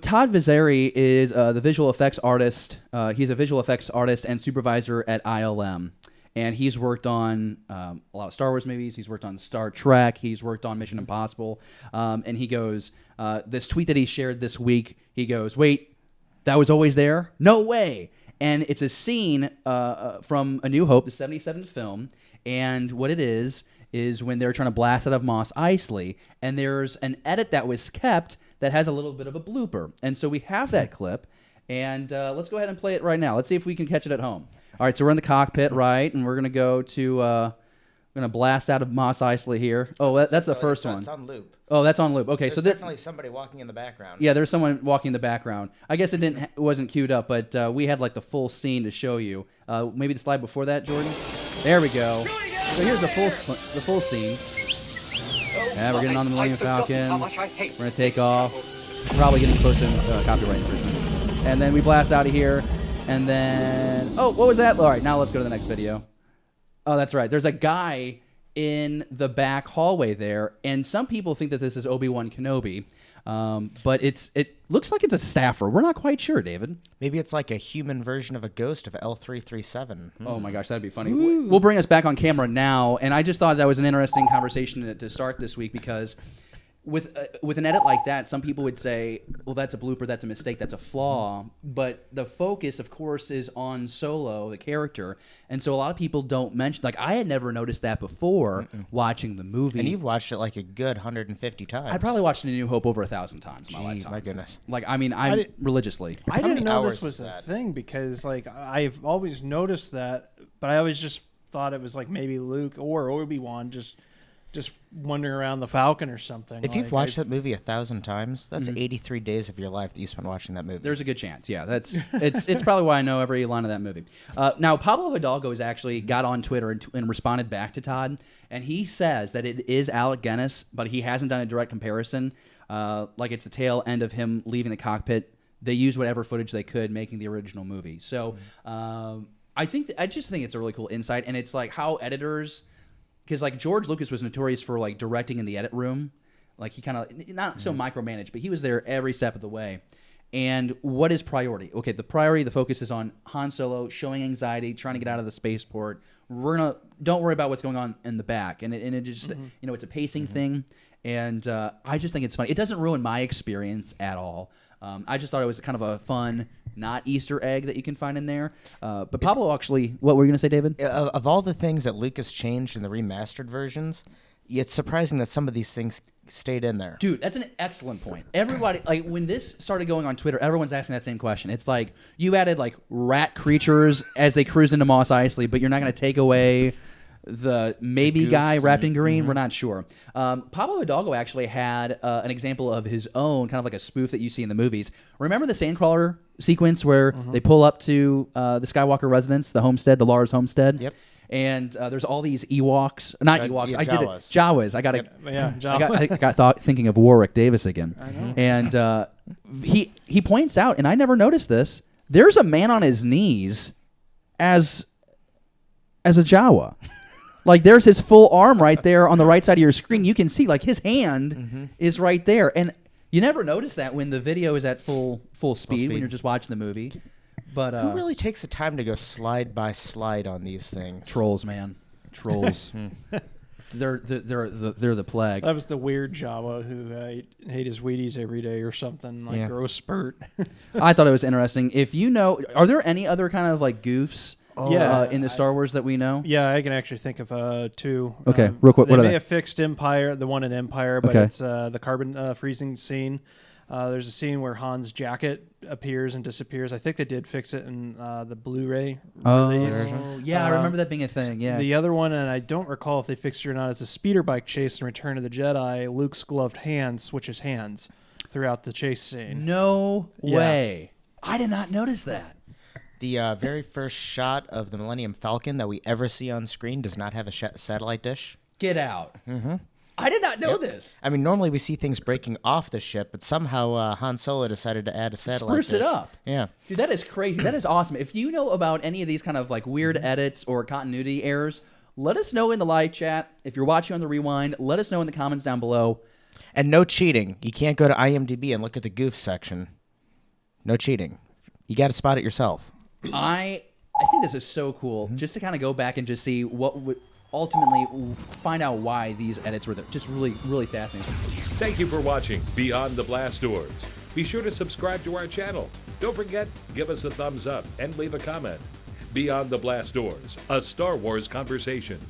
Todd Vazeri is the visual effects artist. He's a visual effects artist and supervisor at ILM. And he's worked on a lot of Star Wars movies. He's worked on Star Trek. He's worked on Mission Impossible. And he goes, this tweet that he shared this week, he goes, wait, that was always there? No way. And it's a scene from A New Hope, the 77th film. And what it is when they're trying to blast out of Mos Eisley. And there's an edit that was kept that has a little bit of a blooper. And so we have that clip. And let's go ahead and play it right now. Let's see if we can catch it at home. All right, so we're in the cockpit, right? And we're going to go to, we're going to blast out of Mos Eisley here. Oh, that's the first one. It's on loop. Oh, that's on loop. Okay, There's definitely somebody walking in the background. Yeah, there's someone walking in the background. I guess it wasn't queued up, but we had like the full scene to show you. Maybe the slide before that, Jordan? There we go. So here's the full scene. Yeah, we're getting on the Millennium Falcon. We're going to take off. Probably getting close to copyright infringement. And then we blast out of here. And then, oh, what was that? All right, now let's go to the next video. Oh, that's right. There's a guy in the back hallway there, and some people think that this is Obi-Wan Kenobi, but it looks like it's a staffer. We're not quite sure, David. Maybe it's like a human version of a ghost of L337. Oh my gosh, that'd be funny. We'll bring us back on camera now, and I just thought that was an interesting conversation to start this week because with an edit like that, some people would say, well, that's a blooper, that's a mistake, that's a flaw. But the focus, of course, is on Solo, the character. And so a lot of people don't mention, like, I had never noticed that before watching the movie. And you've watched it like a good 150 times. I probably watched A New Hope over 1,000 times in my lifetime. My goodness. Like, I mean, religiously. I didn't know this was a a thing because, like, I've always noticed that, but I always just thought it was like maybe Luke or Obi-Wan just wandering around the Falcon or something. If you've watched that movie 1,000 times, that's 83 days of your life that you spent watching that movie. There's a good chance, yeah. It's probably why I know every line of that movie. Now, Pablo Hidalgo has actually got on Twitter and responded back to Todd, and he says that it is Alec Guinness, but he hasn't done a direct comparison. Like it's the tail end of him leaving the cockpit. They used whatever footage they could making the original movie. So I just think it's a really cool insight, and it's like how editors... Because like George Lucas was notorious for like directing in the edit room, like he kind of not so micromanaged, but he was there every step of the way. And what is priority? Okay, the focus is on Han Solo showing anxiety, trying to get out of the spaceport. Don't worry about what's going on in the back, and it just it's a pacing thing. And I just think it's funny. It doesn't ruin my experience at all. I just thought it was kind of a fun, not Easter egg that you can find in there. But Pablo actually, what were you going to say, David? Of all the things that Lucas changed in the remastered versions, it's surprising that some of these things stayed in there. Dude, that's an excellent point. Everybody, like when this started going on Twitter, everyone's asking that same question. It's like, you added like rat creatures as they cruise into Mos Eisley, but you're not going to take away the guy wrapped in green. We're not sure. Pablo Hidalgo actually had an example of his own, kind of like a spoof that you see in the movies. Remember the Sandcrawler sequence where they pull up to the Skywalker residence, the homestead, the Lars homestead? Yep. And there's all these Ewoks, not Ewoks. Yeah, I did it. Jawas. Jawas. I got thinking of Warwick Davis again. I know. And he points out, and I never noticed this. There's a man on his knees as a Jawa. Like, there's his full arm right there on the right side of your screen. You can see, like, his hand is right there. And you never notice that when the video is at full speed when you're just watching the movie. But who really takes the time to go slide by slide on these things? Trolls, man. Trolls. They're the plague. That was the weird Jawa who ate his Wheaties every day or something, like growth spurt. I thought it was interesting. If you know, are there any other kind of, like, goofs in the Star Wars that we know? Yeah, I can actually think of two. Okay, real quick. What they are may they? have fixed Empire, the one in Empire, but it's the carbon freezing scene. There's a scene where Han's jacket appears and disappears. I think they did fix it in the Blu-ray release. Yeah, I remember that being a thing. Yeah. The other one, and I don't recall if they fixed it or not, is a speeder bike chase in Return of the Jedi. Luke's gloved hand switches hands throughout the chase scene. No way. I did not notice that. The very first shot of the Millennium Falcon that we ever see on screen does not have a satellite dish. Get out. I did not know this. I mean, normally we see things breaking off the ship, but somehow Han Solo decided to add a satellite dish. Spruced it up. Yeah. Dude, that is crazy. That is awesome. If you know about any of these kind of like weird edits or continuity errors, let us know in the live chat. If you're watching on the Rewind, let us know in the comments down below. And no cheating. You can't go to IMDb and look at the goof section. No cheating. You got to spot it yourself. I think this is so cool. Just to kind of go back and just see what would ultimately find out why these edits were there. Just really, really fascinating. Thank you for watching Beyond the Blast Doors. Be sure to subscribe to our channel. Don't forget, give us a thumbs up and leave a comment. Beyond the Blast Doors, a Star Wars conversation.